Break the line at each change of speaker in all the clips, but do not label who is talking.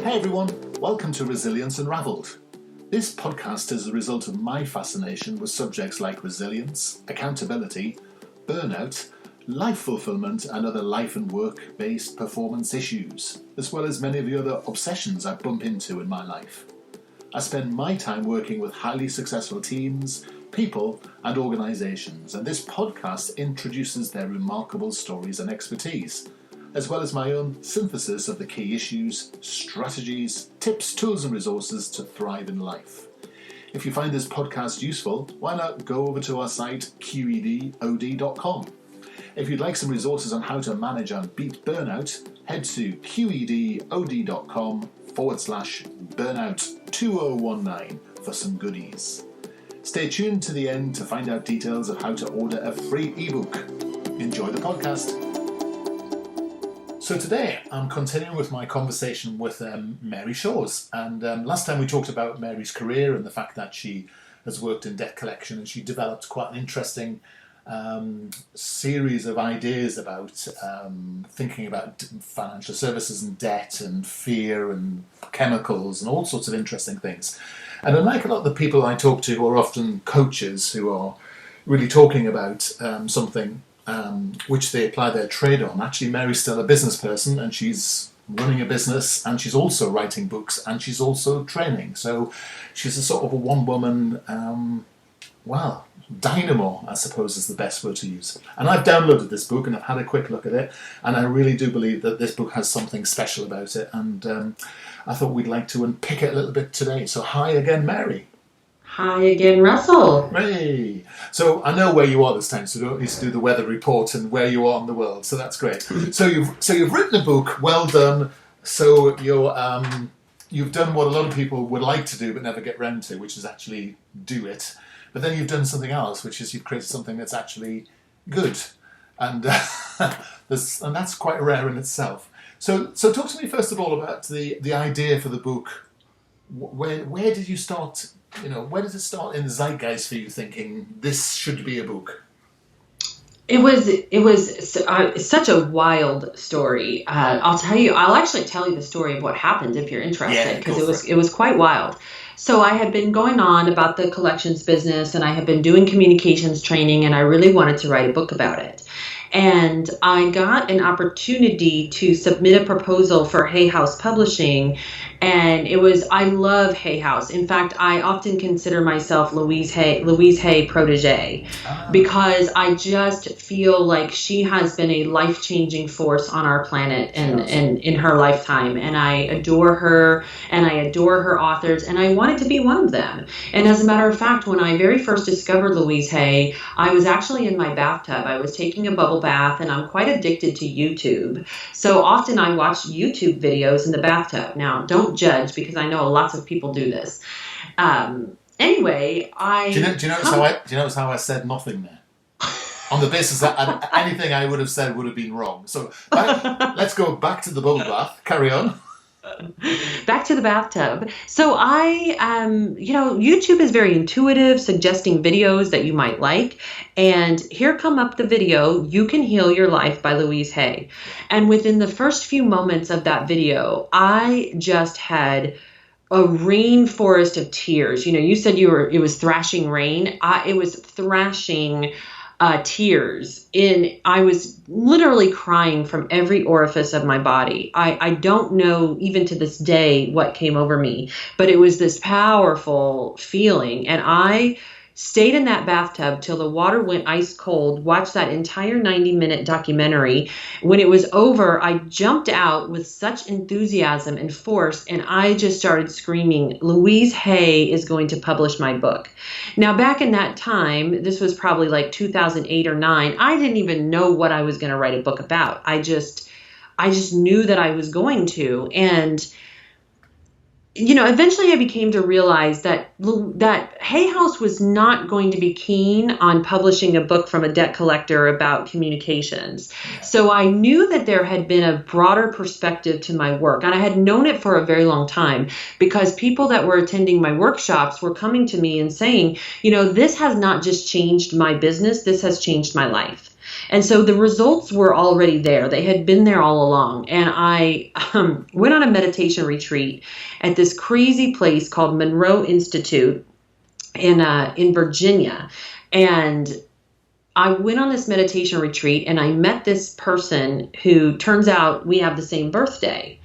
Hey everyone, welcome to Resilience Unravelled. This podcast is a result of my fascination with subjects like resilience, accountability, burnout, life fulfillment and other life and work-based performance issues, as well as many of the other obsessions I bump into in my life. I spend my time working with highly successful teams, people and organisations, and this podcast introduces their remarkable stories and expertise, as well as my own synthesis of the key issues, strategies, tips, tools and resources to thrive in life. If you find this podcast useful, why not go over to our site qedod.com. If you'd like some resources on how to manage and beat burnout, head to qedod.com/burnout2019 for some goodies. Stay tuned to the end to find out details of how to order a free ebook. Enjoy the podcast. So today I'm continuing with my conversation with Mary Shores, and last time we talked about Mary's career and the fact that she has worked in debt collection, and she developed quite an interesting series of ideas about thinking about financial services and debt and fear and chemicals and all sorts of interesting things. And unlike a lot of the people I talk to who are often coaches who are really talking about something which they apply their trade on, actually Mary's still a business person, and she's running a business, and she's also writing books, and she's also training. So she's a sort of a one-woman dynamo, I suppose is the best word to use. And I've downloaded this book and I've had a quick look at it, and I really do believe that this book has something special about it, and I thought we'd like to unpick it a little bit today. So hi again, Mary.
Hi again, Russell.
Hey. So I know where you are this time, so don't need to do the weather report and where you are in the world. So that's great. So you've written a book. Well done. So you've done what a lot of people would like to do but never get round to, which is actually do it. But then you've done something else, which is you've created something that's actually good, and that's quite rare in itself. So talk to me first of all about the idea for the book. Where did you start? Where did it start in the zeitgeist for you, thinking this should be a book?
It was such a wild story. I'll actually tell you the story of what happened if you're interested, because it was quite wild. So I had been going on about the collections business, and I had been doing communications training, and I really wanted to write a book about it. And I got an opportunity to submit a proposal for Hay House Publishing, and I love Hay House. In fact, I often consider myself Louise Hay protege, because I just feel like she has been a life-changing force on our planet and in her lifetime. And I adore her, and I adore her authors, and I wanted to be one of them. And as a matter of fact, when I very first discovered Louise Hay, I was actually in my bathtub. I was taking a bubble bath, and I'm quite addicted to YouTube. So often I watch YouTube videos in the bathtub. Now, don't judge, because I know lots of people do this. Anyway, Do you notice how I said nothing there? On the basis that anything I would have said would have been wrong. So let's go back to the bubble bath. Carry on. Back to the bathtub. So YouTube is very intuitive, suggesting videos that you might like. And here come up the video, You Can Heal Your Life by Louise Hay. And within the first few moments of that video, I just had a rainforest of tears. You said it was thrashing rain. It was thrashing tears. I was literally crying from every orifice of my body. I don't know even to this day what came over me, but it was this powerful feeling. And I stayed in that bathtub till the water went ice cold, watched that entire 90-minute documentary. When it was over, I jumped out with such enthusiasm and force, and I just started screaming, Louise Hay is going to publish my book. Now, back in that time, this was probably like 2008 or 9, I didn't even know what I was going to write a book about. I just knew that I was going to. And eventually I became to realize that Hay House was not going to be keen on publishing a book from a debt collector about communications. So I knew that there had been a broader perspective to my work, and I had known it for a very long time, because people that were attending my workshops were coming to me and saying, this has not just changed my business, this has changed my life. And so the results were already there. They had been there all along. And I went on a meditation retreat at this crazy place called Monroe Institute in Virginia. And I went on this meditation retreat and I met this person who turns out we have the same birthday.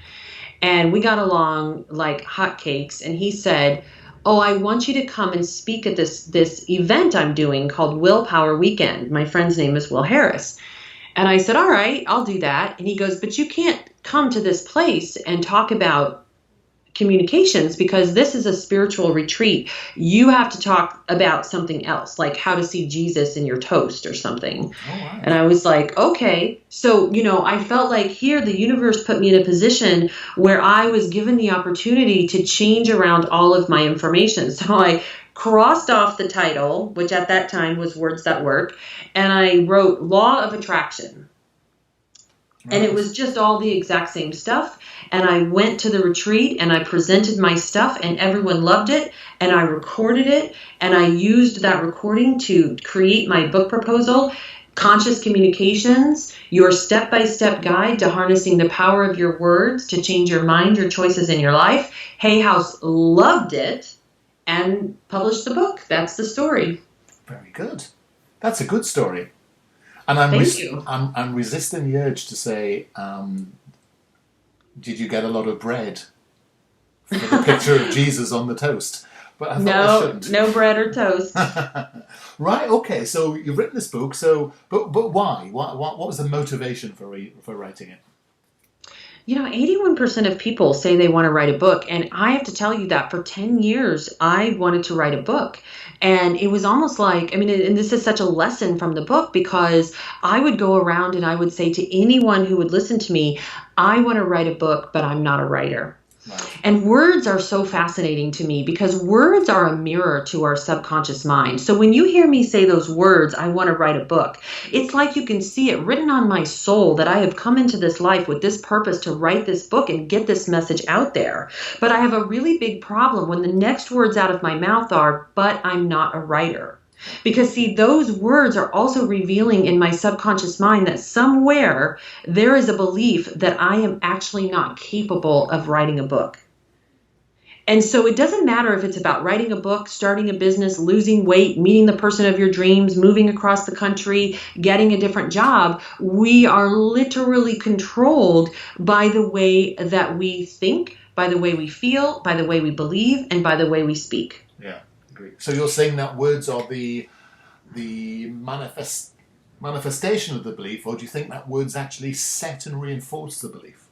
And we got along like hotcakes. And he said, "Oh, I want you to come and speak at this event I'm doing called Willpower Weekend." My friend's name is Will Harris. And I said, "All right, I'll do that." And he goes, "But you can't come to this place and talk about communications because this is a spiritual retreat. You have to talk about something else, like how to see Jesus in your toast or something."
Oh, wow.
And I was like, okay. So, I felt like here the universe put me in a position where I was given the opportunity to change around all of my information. So I crossed off the title, which at that time was Words That Work, and I wrote Law of Attraction. Right. And it was just all the exact same stuff. And I went to the retreat and I presented my stuff and everyone loved it. And I recorded it and I used that recording to create my book proposal, Conscious Communications, your step-by-step guide to harnessing the power of your words to change your mind, your choices in your life. Hay House loved it and published the book. That's the story.
Very good. That's a good story. And I'm resisting the urge to say, did you get a lot of bread for the picture of Jesus on the toast? But I thought I shouldn't.
No bread or toast.
Right. Okay. So you've written this book. So, but why? What was the motivation for writing it?
81% of people say they want to write a book. And I have to tell you that for 10 years, I wanted to write a book. And it was almost like, and this is such a lesson from the book, because I would go around and I would say to anyone who would listen to me, I want to write a book, but I'm not a writer. Right. And words are so fascinating to me because words are a mirror to our subconscious mind. So when you hear me say those words, I want to write a book, it's like you can see it written on my soul that I have come into this life with this purpose to write this book and get this message out there. But I have a really big problem when the next words out of my mouth are, but I'm not a writer. Because, see, those words are also revealing in my subconscious mind that somewhere there is a belief that I am actually not capable of writing a book. And so it doesn't matter if it's about writing a book, starting a business, losing weight, meeting the person of your dreams, moving across the country, getting a different job. We are literally controlled by the way that we think, by the way we feel, by the way we believe, and by the way we speak.
Yeah. So you're saying that words are the manifestation of the belief, or do you think that words actually set and reinforce the belief?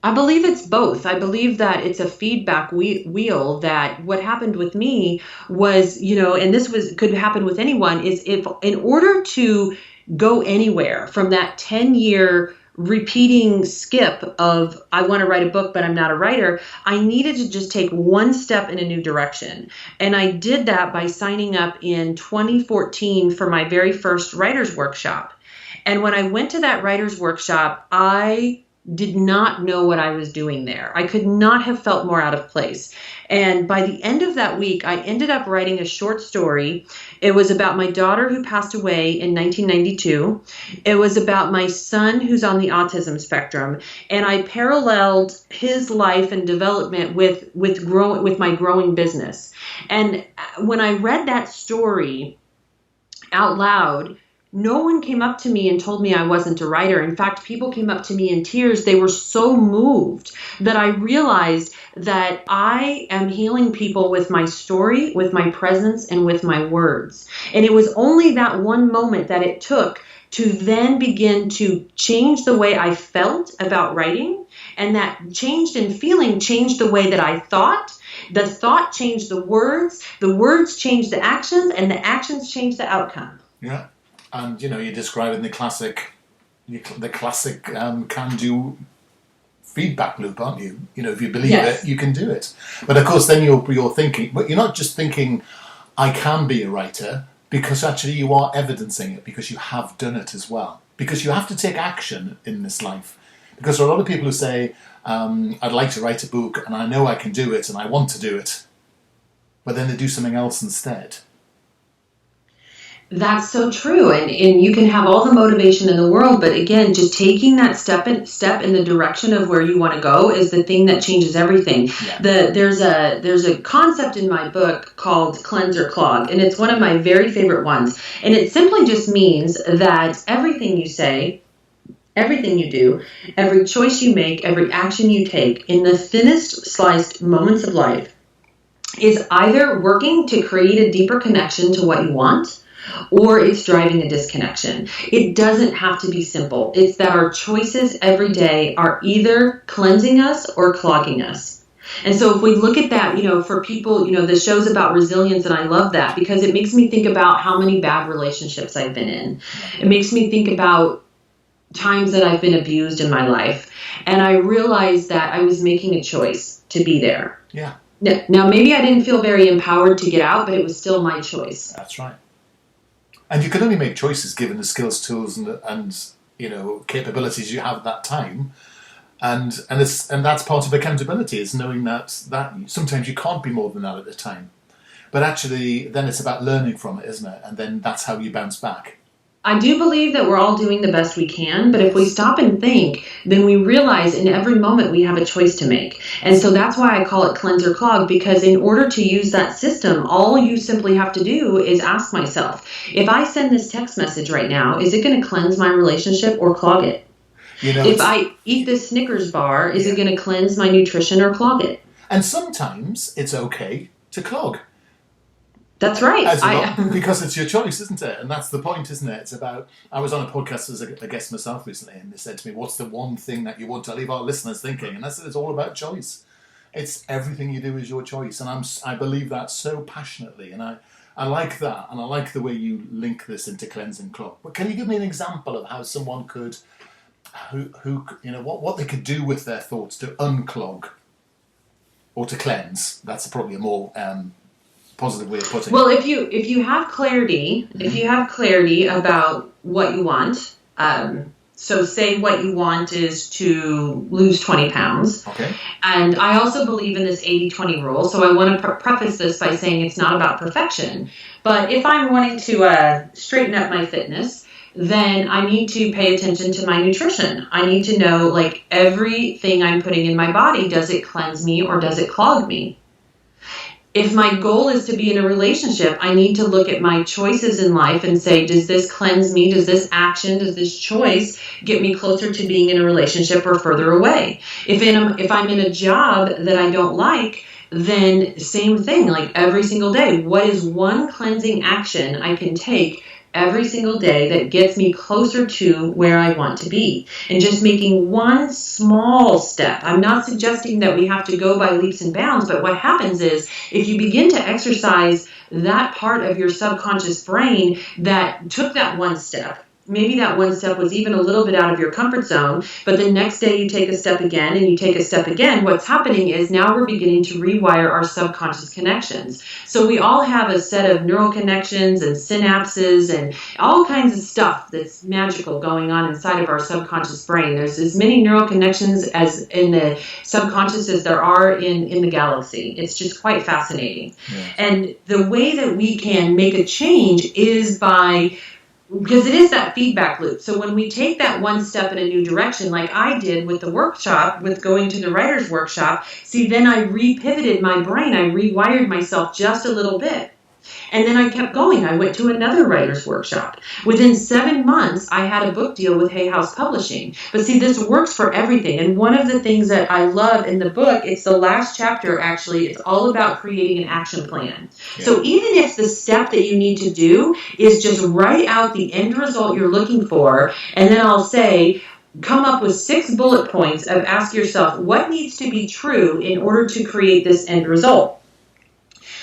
I believe it's both. I believe that it's a feedback wheel, that what happened with me was, and this could happen with anyone, is if in order to go anywhere from that 10-year repeating skip of I want to write a book, but I'm not a writer, I needed to just take one step in a new direction. And I did that by signing up in 2014 for my very first writer's workshop. And when I went to that writer's workshop, I did not know what I was doing there. I could not have felt more out of place. And by the end of that week, I ended up writing a short story. It was about my daughter who passed away in 1992. It was about my son who's on the autism spectrum. And I paralleled his life and development with my growing business. And when I read that story out loud, no one came up to me and told me I wasn't a writer. In fact, people came up to me in tears. They were so moved that I realized that I am healing people with my story, with my presence, and with my words. And it was only that one moment that it took to then begin to change the way I felt about writing. And that changed in feeling changed the way that I thought. The thought changed the words changed the actions, and the actions changed the outcome.
Yeah. And, you're describing the classic can-do feedback loop, aren't you? If you believe it, you can do it. But, of course, then you're thinking, but you're not just thinking, I can be a writer, because actually you are evidencing it, because you have done it as well. Because you have to take action in this life. Because there are a lot of people who say, I'd like to write a book, and I know I can do it, and I want to do it. But then they do something else instead.
That's so true. And you can have all the motivation in the world, but again, just taking that step in the direction of where you want to go is the thing that changes everything.
Yeah.
There's a concept in my book called cleanse or clog, and it's one of my very favorite ones. And it simply just means that everything you say, everything you do, every choice you make, every action you take in the thinnest sliced moments of life is either working to create a deeper connection to what you want, or it's driving a disconnection. It doesn't have to be simple. It's that our choices every day are either cleansing us or clogging us. And so if we look at that, for people, the show's about resilience, and I love that because it makes me think about how many bad relationships I've been in. It makes me think about times that I've been abused in my life. And I realized that I was making a choice to be there.
Yeah.
Now, maybe I didn't feel very empowered to get out, but it was still my choice.
That's right. And you can only make choices given the skills, tools, and capabilities you have at that time, and that's part of accountability, is knowing that sometimes you can't be more than that at the time, but actually then it's about learning from it, isn't it? And then that's how you bounce back.
I do believe that we're all doing the best we can, but if we stop and think, then we realize in every moment we have a choice to make. And so that's why I call it cleanse or clog, because in order to use that system, all you simply have to do is ask myself, if I send this text message right now, is it going to cleanse my relationship or clog it? If I eat this Snickers bar, is it going to cleanse my nutrition or clog it?
And sometimes it's okay to clog.
That's right.
Because it's your choice, isn't it? And that's the point, isn't it? It's about, I was on a podcast as a guest myself recently, and they said to me, what's the one thing that you want to leave our listeners thinking? And I said, it's all about choice. It's everything you do is your choice. And I believe that so passionately. And I like that. And I like the way you link this into cleanse and clog. But can you give me an example of how someone could, what they could do with their thoughts to unclog or to cleanse? That's probably a more positive way of putting it.
Well, if you have clarity, if you have clarity about what you want, so say what you want is to lose 20 pounds.
Okay.
And I also believe in this 80-20 rule. So I want to preface this by saying it's not about perfection. But if I'm wanting to straighten up my fitness, then I need to pay attention to my nutrition. I need to know, like, everything I'm putting in my body, does it cleanse me or does it clog me? If my goal is to be in a relationship, I need to look at my choices in life and say, does this cleanse me? Does this action, does this choice get me closer to being in a relationship or further away? If I'm in a job that I don't like, then same thing, like every single day. What is one cleansing action I can take every single day that gets me closer to where I want to be? And just making one small step. I'm not suggesting that we have to go by leaps and bounds, but what happens is if you begin to exercise that part of your subconscious brain that took that one step, maybe that one step was even a little bit out of your comfort zone, but the next day you take a step again and you take a step again, what's happening is now we're beginning to rewire our subconscious connections. So we all have a set of neural connections and synapses and all kinds of stuff that's magical going on inside of our subconscious brain. There's as many neural connections as in the subconscious as there are in the galaxy. It's just quite fascinating. Yeah. And the way that we can make a change is because it is that feedback loop. So when we take that one step in a new direction, like I did with the workshop, with going to the writer's workshop, then I repivoted my brain. I rewired myself just a little bit. And then I kept going. I went to another writer's workshop. Within 7 months, I had a book deal with Hay House Publishing. But this works for everything. And one of the things that I love in the book, it's the last chapter, actually, it's all about creating an action plan. Yeah. So even if the step that you need to do is just write out the end result you're looking for, and then I'll say, come up with 6 bullet points of ask yourself, what needs to be true in order to create this end result?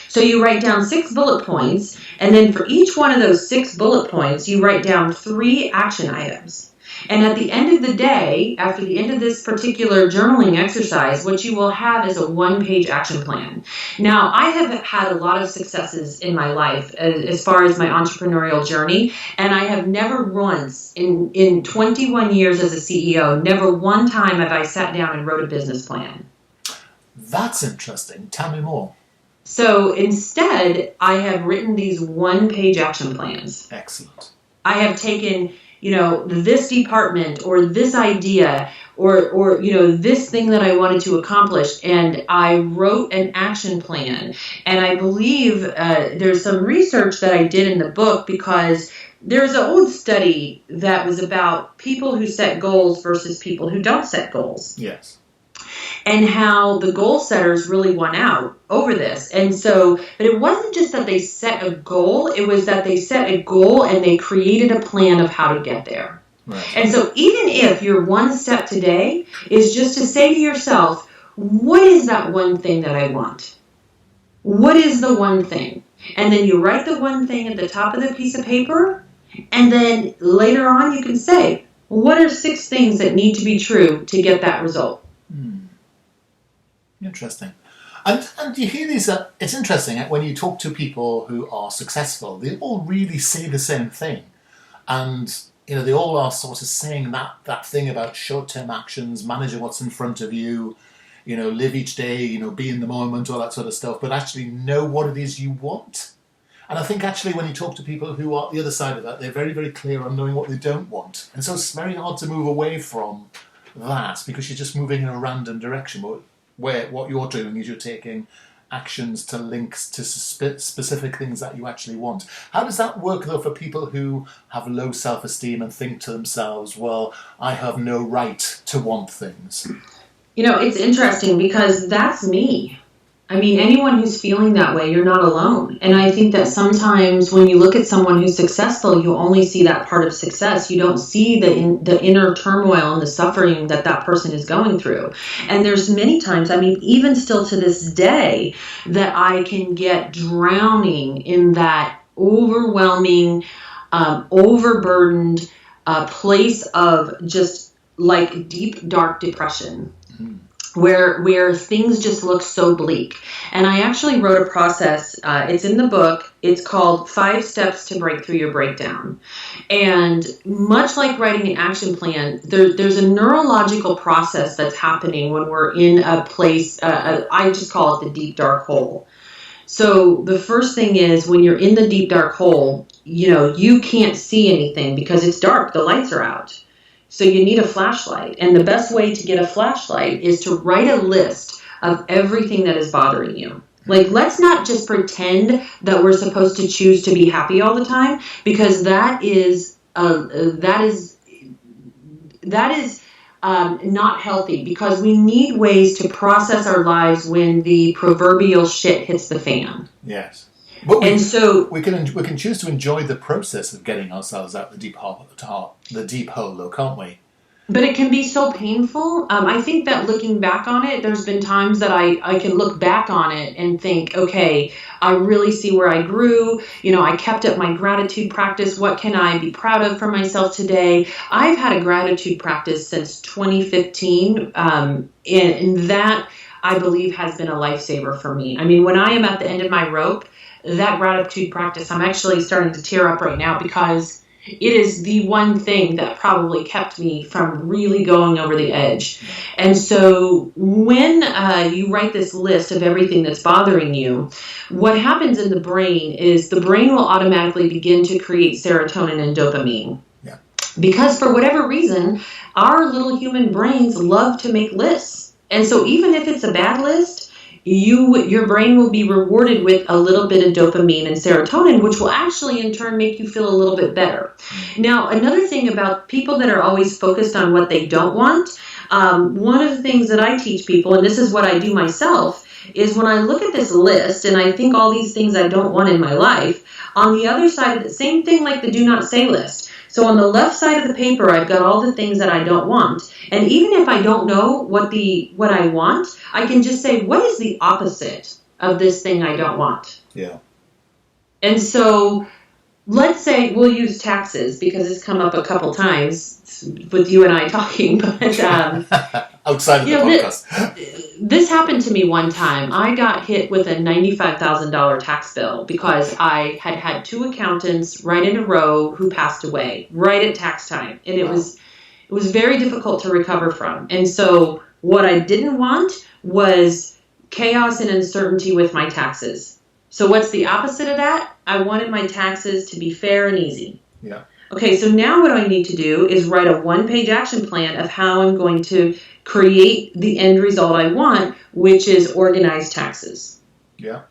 So you write down 6 bullet points, and then for each one of those 6 bullet points, you write down 3 action items. And at the end of the day, after the end of this particular journaling exercise, what you will have is a 1-page action plan. Now, I have had a lot of successes in my life as far as my entrepreneurial journey, and I have never once, in 21 years as a CEO, never one time have I sat down and wrote a business plan.
That's interesting. Tell me more.
So instead, I have written these one-page action plans.
Excellent.
I have taken, this department or this idea or this thing that I wanted to accomplish, and I wrote an action plan. And I believe there's some research that I did in the book, because there's an old study that was about people who set goals versus people who don't set goals.
Yes.
And how the goal setters really won out over this. And so, but it wasn't just that they set a goal, it was that they set a goal and they created a plan of how to get there.
Right.
And so even if your one step today is just to say to yourself, what is that one thing that I want? What is the one thing? And then you write the one thing at the top of the piece of paper, and then later on you can say, what are 6 things that need to be true to get that result?
Interesting. And you hear these, it's interesting, when you talk to people who are successful, they all really say the same thing. And, they all are sort of saying that thing about short-term actions, managing what's in front of you, live each day, be in the moment, all that sort of stuff, but actually know what it is you want. And I think actually when you talk to people who are the other side of that, they're very, very clear on knowing what they don't want. And so it's very hard to move away from that, because you're just moving in a random direction. But where what you're doing is you're taking actions to links to specific things that you actually want. How does that work, though, for people who have low self-esteem and think to themselves, well, I have no right to want things?
It's interesting, because that's me. I mean, anyone who's feeling that way, you're not alone. And I think that sometimes when you look at someone who's successful, you only see that part of success. You don't see the inner turmoil and the suffering that person is going through. And there's many times, even still to this day, that I can get drowning in that overwhelming, overburdened place of just like deep, dark depression. Where things just look so bleak. And I actually wrote a process, it's in the book, it's called 5 Steps to Break Through Your Breakdown. And much like writing an action plan, there's a neurological process that's happening when we're in a place, I just call it the deep dark hole. So the first thing is, when you're in the deep dark hole, you can't see anything because it's dark, the lights are out. So you need a flashlight. And the best way to get a flashlight is to write a list of everything that is bothering you. Like, let's not just pretend that we're supposed to choose to be happy all the time, because that is not healthy, because we need ways to process our lives when the proverbial shit hits the fan.
Yes. But we
can
choose to enjoy the process of getting ourselves out the deep hole, though, can't we?
But it can be so painful. I think that looking back on it, there's been times that I can look back on it and think, okay, I really see where I grew. I kept up my gratitude practice. What can I be proud of for myself today? I've had a gratitude practice since 2015, and that, I believe, has been a lifesaver for me. When I am at the end of my rope, that gratitude practice, I'm actually starting to tear up right now, because it is the one thing that probably kept me from really going over the edge. And so when you write this list of everything that's bothering you, what happens in the brain is the brain will automatically begin to create serotonin and dopamine.
Yeah.
Because for whatever reason, our little human brains love to make lists. And so even if it's a bad list, your brain will be rewarded with a little bit of dopamine and serotonin, which will actually in turn make you feel a little bit better. Now, another thing about people that are always focused on what they don't want, one of the things that I teach people, and this is what I do myself, is when I look at this list and I think all these things I don't want in my life, on the other side of the same thing like the do not say list. So on the left side of the paper, I've got all the things that I don't want. And even if I don't know what I want, I can just say, what is the opposite of this thing I don't want?
Yeah.
And so let's say we'll use taxes, because it's come up a couple times with you and I talking. But
outside of the podcast.
This happened to me one time. I got hit with a $95,000 tax bill because I had 2 accountants right in a row who passed away right at tax time. And it was very difficult to recover from. And so what I didn't want was chaos and uncertainty with my taxes. So what's the opposite of that? I wanted my taxes to be fair and easy.
Yeah.
Okay, so now what I need to do is write a one-page action plan of how I'm going to create the end result I want, which is organized taxes.
Yeah.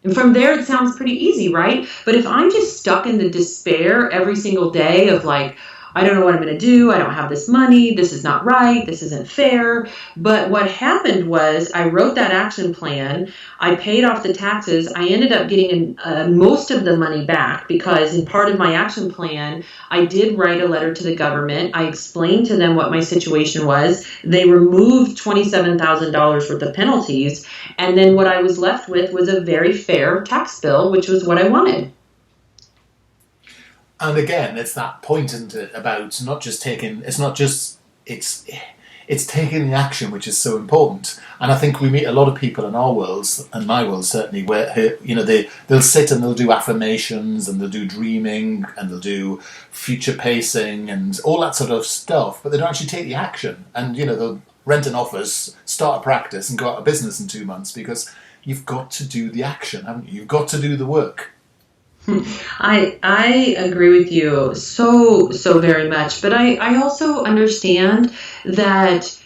And from there, it sounds pretty easy, right? But if I'm just stuck in the despair every single day of like, I don't know what I'm going to do. I don't have this money. This is not right. This isn't fair. But what happened was I wrote that action plan. I paid off the taxes. I ended up getting most of the money back because in part of my action plan, I did write a letter to the government. I explained to them what my situation was. They removed $27,000 worth of penalties. And then what I was left with was a very fair tax bill, which was what I wanted.
And again, it's that point, isn't it, about not just taking, it's taking the action which is so important. And I think we meet a lot of people in our worlds, and my world certainly, where, you know, they'll sit and they'll do affirmations and they'll do dreaming and they'll do future pacing and all that sort of stuff, but they don't actually take the action. And, you know, they'll rent an office, start a practice and go out of business in 2 months because you've got to do the action, haven't you? You've got to do the work.
I agree with you so very much, but I also understand that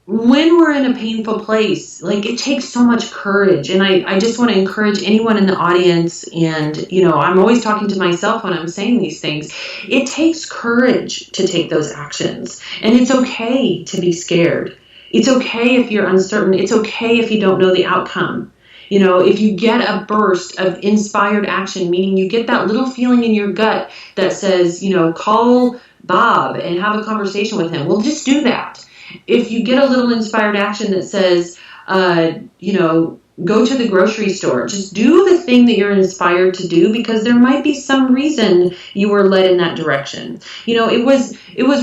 when we're in a painful place, like it takes so much courage. And I just want to encourage anyone in the audience, and you know, I'm always talking to myself when I'm saying these things. It takes courage to take those actions, and it's okay to be scared. It's okay if you're uncertain. It's okay if you don't know the outcome. You know, if you get a burst of inspired action, meaning you get that little feeling in your gut that says, you know, call Bob and have a conversation with him. Well, just do that. If you get a little inspired action that says, you know, go to the grocery store, just do the thing that you're inspired to do because there might be some reason you were led in that direction. You know, it was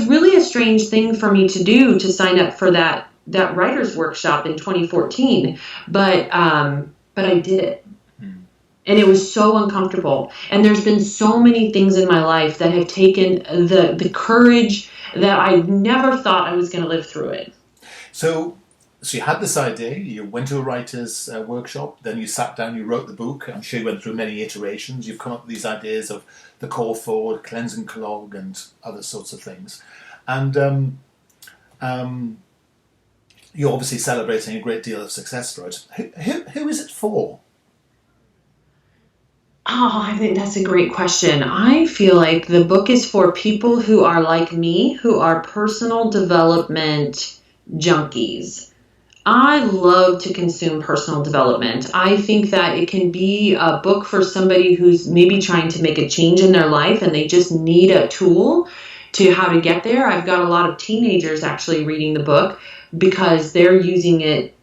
really a strange thing for me to do, to sign up for that writer's workshop in 2014. But I did it. And it was so uncomfortable. And there's been so many things in my life that have taken the courage that I never thought I was going to live through it.
So you had this idea, you went to a writer's workshop, then you sat down, you wrote the book. I'm sure you went through many iterations. You've come up with these ideas of the call forward, cleanse and clog, and other sorts of things. And you're obviously celebrating a great deal of success for it. Who is it for?
Oh, I think that's a great question. I feel like the book is for people who are like me, who are personal development junkies. I love to consume personal development. I think that it can be a book for somebody who's maybe trying to make a change in their life and they just need a tool to how to get there. I've got a lot of teenagers actually reading the book because they're using it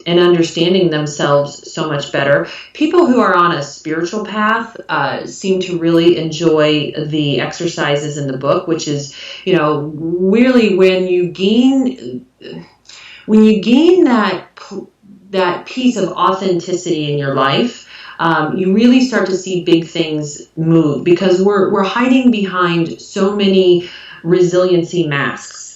and understanding themselves so much better. People who are on a spiritual path seem to really enjoy the exercises in the book, which is, you know, really when you gain that piece of authenticity in your life, you really start to see big things move because we're hiding behind so many resiliency masks.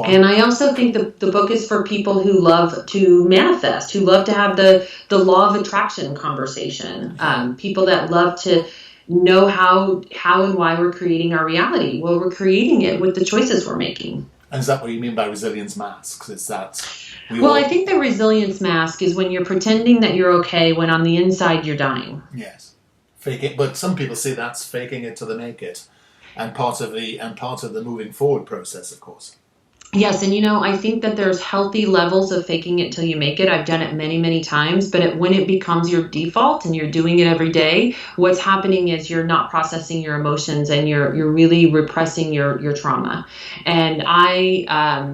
And I also think the book is for people who love to manifest, who love to have the law of attraction conversation, people that love to know how and why we're creating our reality. Well, we're creating it with the choices we're making.
And is that what you mean by resilience masks? Is that...
I think the resilience mask is when you're pretending that you're okay when on the inside you're dying.
Yes. Fake it, but some people say that's faking it till they make it. And part of the moving forward process, of course.
Yes, and you know, I think that there's healthy levels of faking it till you make it. I've done it many, many times, but when it becomes your default and you're doing it every day, what's happening is you're not processing your emotions and you're really repressing your trauma. And I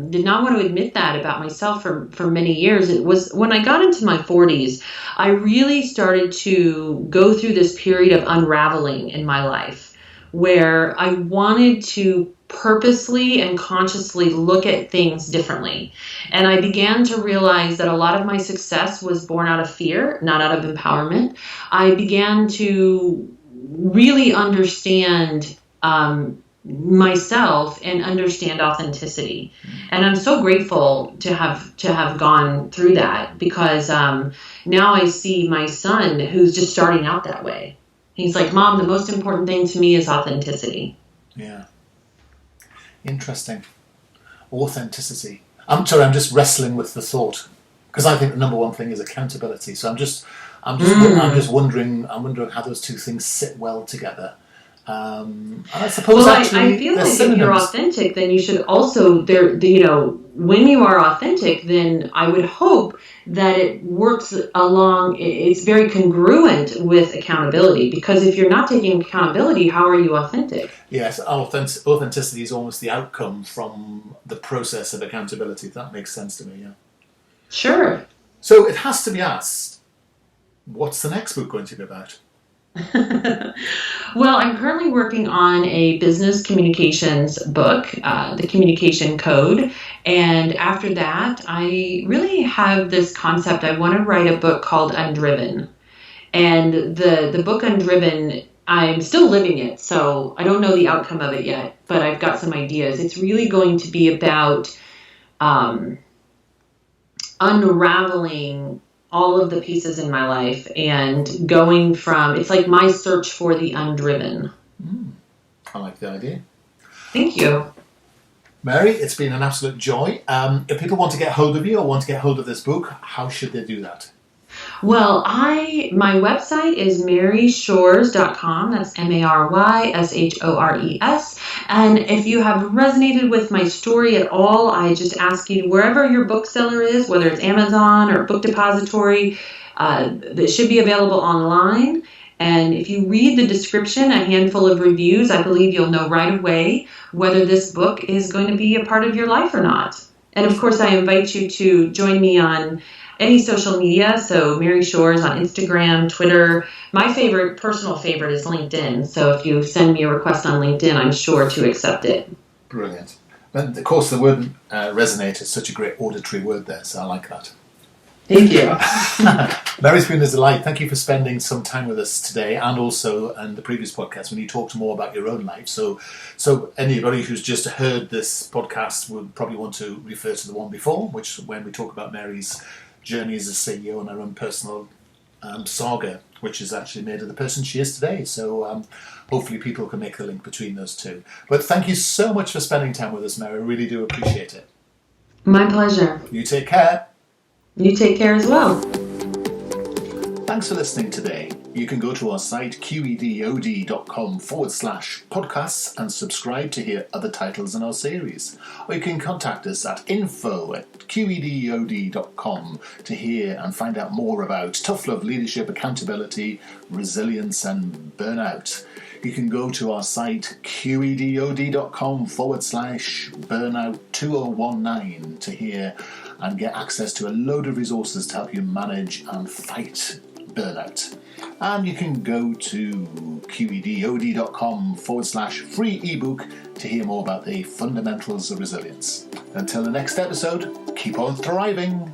did not want to admit that about myself for many years. It was when I got into my 40s, I really started to go through this period of unraveling in my life where I wanted to purposely and consciously look at things differently. And I began to realize that a lot of my success was born out of fear, not out of empowerment. I began to really understand myself and understand authenticity. And I'm so grateful to have gone through that, because now I see my son who's just starting out that way. He's like, Mom, the most important thing to me is authenticity.
Yeah. Interesting. Authenticity. I'm sorry, I'm just wrestling with the thought, because I think the number one thing is accountability. So I'm just wondering how those two things sit well together. And I suppose
I feel like if you're authentic, then you should also when you are authentic, then I would hope that it works along. It's very congruent with accountability, because if you're not taking accountability, how are you authentic?
Yes, authenticity is almost the outcome from the process of accountability. That makes sense to me. Yeah.
Sure.
So it has to be asked, what's the next book going to be about?
Well, I'm currently working on a business communications book, The Communication Code. And after that, I really have this concept. I want to write a book called Undriven. And the book Undriven, I'm still living it, so I don't know the outcome of it yet, but I've got some ideas. It's really going to be about unraveling all of the pieces in my life and going from, it's like my search for the undriven.
I like the idea.
Thank you.
Mary, it's been an absolute joy. If people want to get hold of you or want to get hold of this book, how should they do that?
Well, my website is maryshores.com. That's MaryShores. And if you have resonated with my story at all, I just ask you, wherever your bookseller is, whether it's Amazon or Book Depository, that should be available online. And if you read the description, a handful of reviews, I believe you'll know right away whether this book is going to be a part of your life or not. And of course, I invite you to join me on any social media. So Mary Shores on Instagram, Twitter. My personal favorite is LinkedIn. So if you send me a request on LinkedIn, I'm sure to accept it.
Brilliant. And of course, the word resonate is such a great auditory word there, so I like that.
Thank you.
Mary's been a delight. Thank you for spending some time with us today, and also in the previous podcast when you talked more about your own life. So anybody who's just heard this podcast would probably want to refer to the one before, which when we talk about Mary's journey as a CEO and her own personal saga, which is actually made of the person she is today. So hopefully people can make the link between those two. But thank you so much for spending time with us, Mary. I really do appreciate it.
My pleasure.
You take care.
You take care as well.
Thanks for listening today. You can go to our site qedod.com/podcasts and subscribe to hear other titles in our series. Or you can contact us at info@qedod.com to hear and find out more about tough love, leadership, accountability, resilience and burnout. You can go to our site qedod.com/burnout2019 to hear and get access to a load of resources to help you manage and fight burnout. And you can go to qedod.com/free ebook to hear more about the fundamentals of resilience. Until the next episode, keep on thriving.